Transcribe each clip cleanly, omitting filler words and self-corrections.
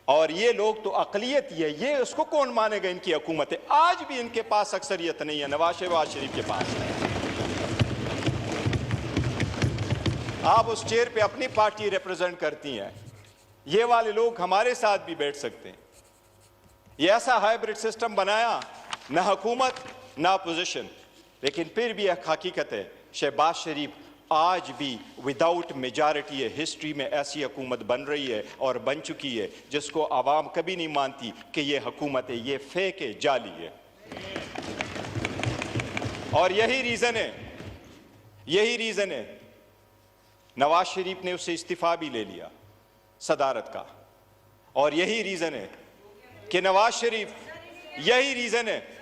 और ये लोग तो अकलियत ही है, ये उसको कौन मानेगा? इनकी हुकूमत है। आज भी इनके पास अक्सरियत नहीं है, नवाज शरीफ के पास है। आप उस चेयर पे अपनी पार्टी रिप्रेजेंट करती हैं, ये वाले लोग हमारे साथ भी बैठ सकते हैं। ये ऐसा हाइब्रिड सिस्टम बनाया, ना हुकूमत ना अपोजिशन, लेकिन फिर भी एक हकीकत है, शहबाज शरीफ आज भी विदाउट मेजॉरिटी है हिस्ट्री में ऐसी हुकूमत बन रही है और बन चुकी है जिसको आवाम कभी नहीं मानती कि ये हुकूमत है, ये फेक है, जाली है। और यही रीजन है नवाज शरीफ ने उससे इस्तीफा भी ले लिया सदारत का। और यही रीजन है कि नवाज शरीफ, यही रीजन है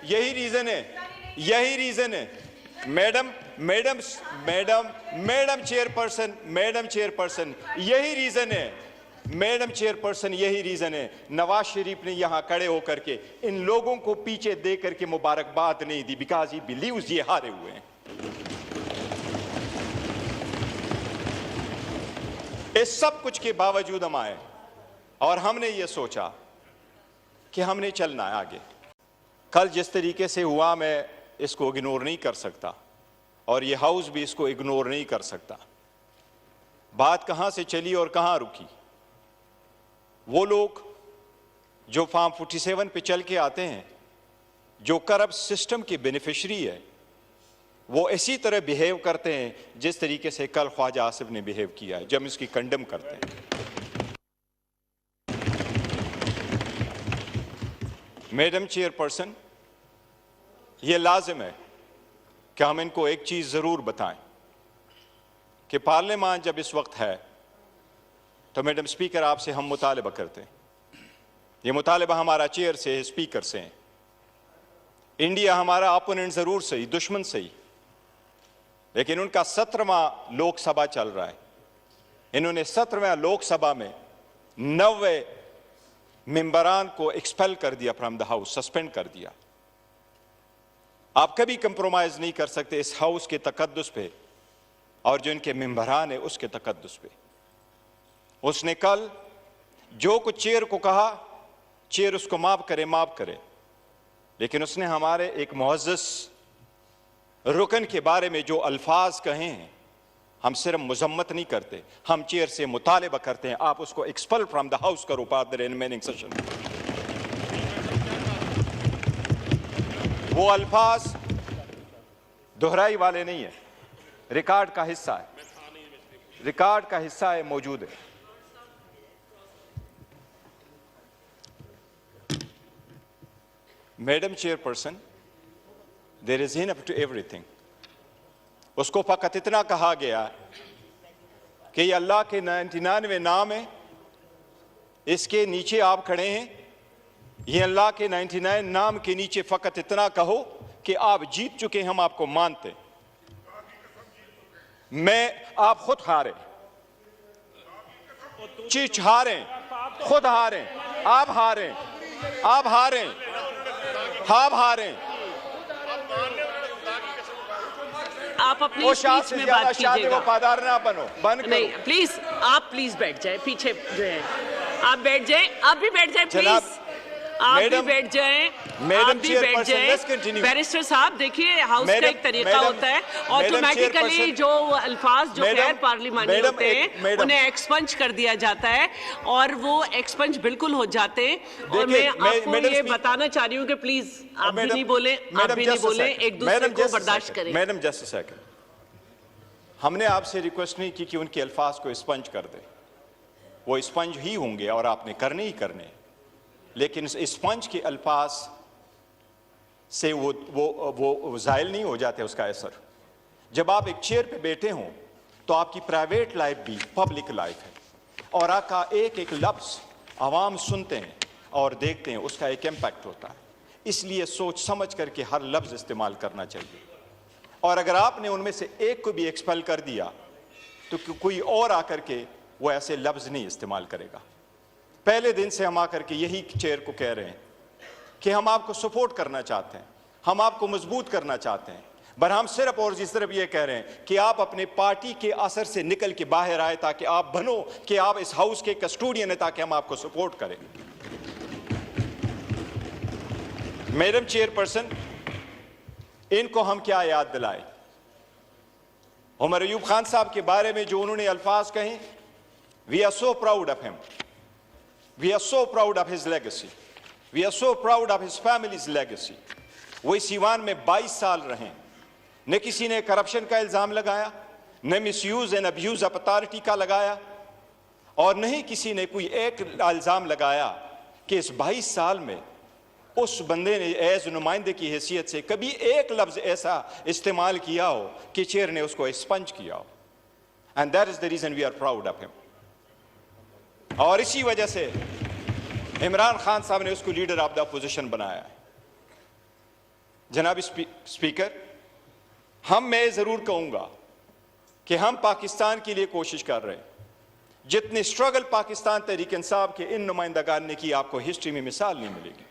मैडम चेयरपर्सन, यही रीजन है नवाज शरीफ ने यहां खड़े होकर के इन लोगों को पीछे दे करके मुबारकबाद नहीं दी, बिकॉज ही बिलीव्स ये हारे हुए हैं। इस सब कुछ के बावजूद हम आए और हमने ये सोचा कि हमने चलना है आगे। कल जिस तरीके से हुआ, मैं इसको इग्नोर नहीं कर सकता और ये हाउस भी इसको इग्नोर नहीं कर सकता। बात कहां से चली और कहां रुकी? वो लोग जो फार्म 47 पे चल के आते हैं, जो करप्ट सिस्टम के बेनिफिशरी है, वो इसी तरह बिहेव करते हैं जिस तरीके से कल ख्वाजा आसिफ ने बिहेव किया है, जब इसकी कंडेम करते हैं। मैडम चेयरपर्सन, ये लाजिम है कि हम इनको एक चीज जरूर बताएं कि पार्लियामान जब इस वक्त है तो मैडम स्पीकर आपसे हम मुतालिबा करते हैं। ये मुतालिबा हमारा चेयर से है, स्पीकर से है। इंडिया हमारा अपोनेंट जरूर सही, दुश्मन सही, लेकिन उनका 17वां लोकसभा चल रहा है। इन्होंने 17वें लोकसभा में 90 मेंबरान को एक्सपेल कर दिया फ्रॉम द हाउस, सस्पेंड कर दिया। आप कभी कंप्रोमाइज नहीं कर सकते इस हाउस के तकद्दुस पे और जो इनके मेंबरान है उसके तकद्दुस पे। उसने कल जो कुछ चेयर को कहा, चेयर उसको माफ करे, लेकिन उसने हमारे एक मुअज़्ज़ज़ रुकन के बारे में जो अल्फाज कहे हैं, हम सिर्फ मजम्मत नहीं करते, हम चेयर से मुतालिबा करते हैं आप उसको एक्सपेल फ्रॉम द हाउस करो फॉर द रिमेनिंग सेशन। वो अल्फाज दोहराई वाले नहीं है, रिकॉर्ड का हिस्सा है, मौजूद है। Madam chairperson, there is enough to everything. उसको फकत इतना कहा गया कि ये अल्लाह के 99 नाम है, इसके नीचे आप खड़े हैं, ये अल्लाह के 99 नाम के नीचे फकत इतना कहो कि आप जीत चुके, हम आपको मानते। आप खुद हारे, चिच हारे, खुद हारे, आप हारे, आप अपनी स्पीच में बात कीजिएगा। वफादार ना बनो, बंद नहीं, प्लीज आप बैठ जाए, पीछे जो है आप बैठ जाए, आप भी बैठ जाए प्लीज, आप भी बैठ जाएं, बैरिस्टर साहब देखिए, हाउस का एक तरीका होता है, ऑटोमेटिकली जो अल्फाज जो गैर पार्लिमानी होते हैं उन्हें एक्सपंज कर दिया जाता है और वो एक्सपंज बिल्कुल हो जाते हैं। और मैं आपको ये बताना चाह रही हूँ कि प्लीज आप भी नहीं बोले, एक दूसरे को बर्दाश्त करें। मैडम जस्ट अ सेकंड, हमने आपसे रिक्वेस्ट नहीं की कि उनके अल्फाज को स्पंज कर दे, वो स्पंज ही होंगे और आपने करने ही करने, लेकिन स्पंज के अल्फाज से वो ज़ायल नहीं हो जाते उसका असर। जब आप एक चेयर पे बैठे हों तो आपकी प्राइवेट लाइफ भी पब्लिक लाइफ है और आपका एक एक लफ्ज़ आवाम सुनते हैं और देखते हैं, उसका एक इम्पैक्ट होता है। इसलिए सोच समझ करके हर लफ्ज़ इस्तेमाल करना चाहिए। और अगर आपने उनमें से एक को भी एक्सपेल कर दिया तो कोई और आकर के वो ऐसे लफ्ज़ नहीं इस्तेमाल करेगा। पहले दिन से हम आकर के यही चेयर को कह रहे हैं कि हम आपको सपोर्ट करना चाहते हैं, हम आपको मजबूत करना चाहते हैं, पर हम सिर्फ और सिर्फ ये कह रहे हैं कि आप अपने पार्टी के असर से निकल के बाहर आए ताकि आप बनो कि आप इस हाउस के कस्टोडियन हैं, ताकि हम आपको सपोर्ट करें। मैडम चेयरपर्सन, इनको हम क्या याद दिलाएं? उमर अयूब खान साहब के बारे में जो उन्होंने अल्फाज कहे, we are so proud of him, we are so proud of his legacy, we are so proud of his family's legacy. वो इस ईवान में 22 साल रहे, न किसी ने करप्शन का इल्ज़ाम लगाया, न misuse and abuse of authority का लगाया, और न ही किसी ने कोई एक इल्ज़ाम लगाया कि इस 22 साल में उस बंदे ने एज नुमाइंदे की हैसियत से कभी एक लफ्ज़ ऐसा इस्तेमाल किया हो कि चेयर ने उसको स्पंज किया हो। And that is the reason we are proud of him. और इसी वजह से इमरान खान साहब ने उसको लीडर ऑफ द अपोजिशन बनाया है। जनाब स्पीकर, मैं ज़रूर कहूँगा कि हम पाकिस्तान के लिए कोशिश कर रहे हैं। जितने स्ट्रगल पाकिस्तान तहरीक इंसाफ के इन नुमाइंदगान ने की, आपको हिस्ट्री में मिसाल नहीं मिलेगी।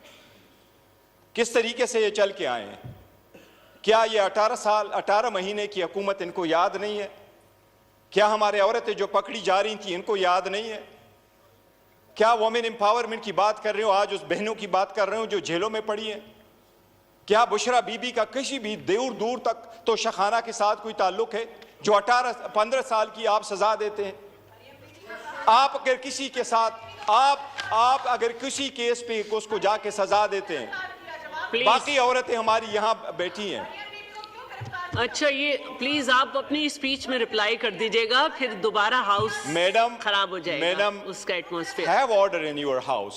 किस तरीके से ये चल के आए हैं। क्या ये 18 महीने की हुकूमत इनको याद नहीं है? क्या हमारे औरतें जो पकड़ी जा रही थी इनको याद नहीं है? क्या वुमेन एम्पावरमेंट की बात कर रहे हो, आज उस बहनों की बात कर रहे हो जो जेलों में पड़ी हैं? क्या बुशरा बीबी का किसी भी दूर दूर तक तो शखाना के साथ कोई ताल्लुक है जो 15 साल की आप सजा देते हैं? आप अगर किसी के साथ आप अगर किसी केस पे उसको जाके सजा देते हैं, बाकी औरतें हमारी यहाँ बैठी हैं। अच्छा, ये प्लीज आप अपनी स्पीच में रिप्लाई कर दीजिएगा, फिर दोबारा हाउस मैडम खराब हो जाएगा। मैडम, उसका atmosphere. Have order in your house,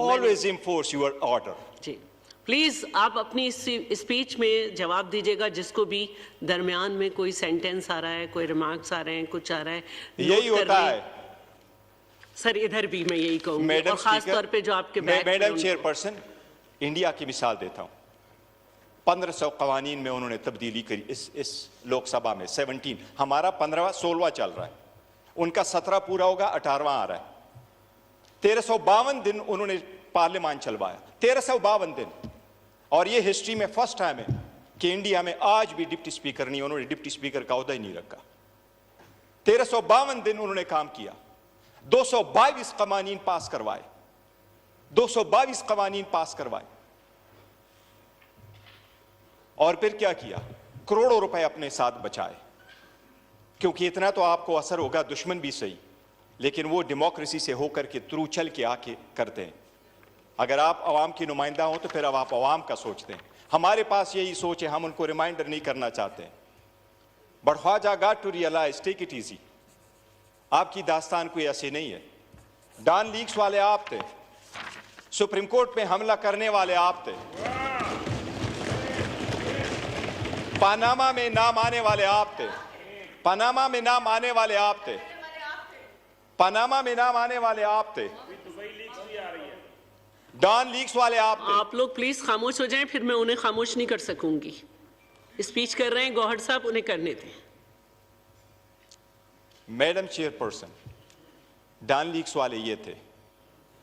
always enforce your order. जी प्लीज आप अपनी स्पीच में जवाब दीजिएगा। जिसको भी दरमियान में कोई सेंटेंस आ रहा है, कोई रिमार्क्स आ रहे हैं, कुछ आ रहा है, यही होता है सर। इधर भी मैं यही कहूँगी, और खास तौर पे जो आपके मैडम चेयरपर्सन, इंडिया की मिसाल देता हूं। 1500 कवानीन में उन्होंने तब्दीली करी इस लोकसभा में। 17, हमारा 15वां 16वां चल रहा है, उनका 17 पूरा होगा, 18वां आ रहा है। 1352 दिन उन्होंने पार्लियामान चलवाया, 1352 दिन। और ये हिस्ट्री में फर्स्ट टाइम है कि इंडिया में आज भी डिप्टी स्पीकर नहीं, उन्होंने डिप्टी स्पीकर का ओहदा ही नहीं रखा। 1352 दिन उन्होंने काम किया, 222 कवानीन पास करवाए, 222 कवानीन पास करवाए। और फिर क्या किया? करोड़ों रुपए अपने साथ बचाए। क्योंकि इतना तो आपको असर होगा, दुश्मन भी सही, लेकिन वो डेमोक्रेसी से होकर के थ्रू चल के आके करते हैं। अगर आप अवाम की नुमाइंदा हो तो फिर अब आप अवाम का सोचते हैं। हमारे पास यही सोच है, हम उनको रिमाइंडर नहीं करना चाहते हैं। But Khawaja got to realise, take it easy. आपकी दास्तान कोई ऐसी नहीं है। डॉन लीक्स वाले आप थे, सुप्रीम कोर्ट पे हमला करने वाले आप थे, पनामा में नाम आने वाले आप थे, पनामा में नाम आने वाले आप थे, पनामा में नाम आने वाले आप थे, डॉन लीक्स वाले आप थे। आप लोग प्लीज खामोश हो जाएं, फिर मैं उन्हें खामोश नहीं कर सकूंगी। स्पीच कर रहे हैं गौहर साहब, उन्हें करने दें। मैडम चेयरपर्सन, डॉन लीक्स वाले ये थे,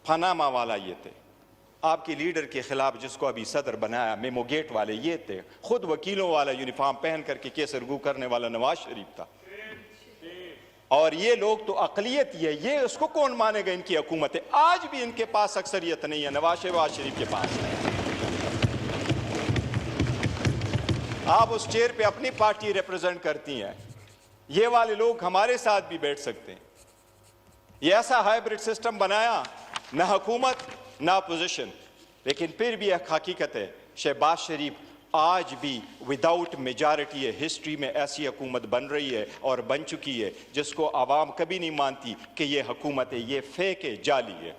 पनामा वाला ये थे, आपके लीडर के खिलाफ जिसको अभी सदर बनाया मेमो गेट वाले ये थे, खुद वकीलों वाला यूनिफॉर्म पहन करके केस रगू करने वाला नवाज शरीफ था। और ये लोग तो अकलियत ही है, ये उसको कौन मानेगा? इनकी हुकूमत है, आज भी इनके पास अक्सरियत नहीं है, नवाज शरीफ के पास। आप उस चेयर पे अपनी पार्टी रिप्रेजेंट करती हैं, ये वाले लोग हमारे साथ भी बैठ सकते हैं। ये ऐसा हाइब्रिड सिस्टम बनाया, ना हुकूमत ना अपोजिशन, लेकिन फिर भी एक हकीकत है, शहबाज शरीफ आज भी विदाउट मेजॉरिटी है हिस्ट्री में ऐसी हुकूमत बन रही है और बन चुकी है जिसको आवाम कभी नहीं मानती कि ये हुकूमत है, ये फेक है, जाली है।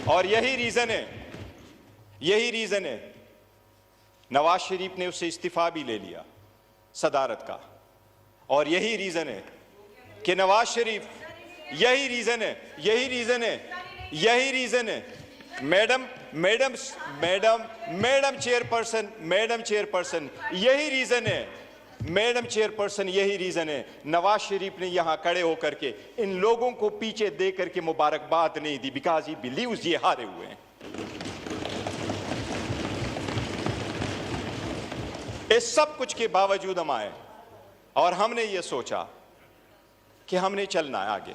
और यही रीजन है नवाज शरीफ ने उससे इस्तीफा भी ले लिया सदारत का। और यही रीजन है कि नवाज शरीफ, यही रीजन है मैडम चेयरपर्सन, यही रीजन है नवाज शरीफ ने यहां खड़े होकर के इन लोगों को पीछे दे करके मुबारकबाद नहीं दी, बिकॉज ही बिलीव्स ये हारे हुए हैं। इस सब कुछ के बावजूद हम आए और हमने ये सोचा कि हमने चलना है आगे।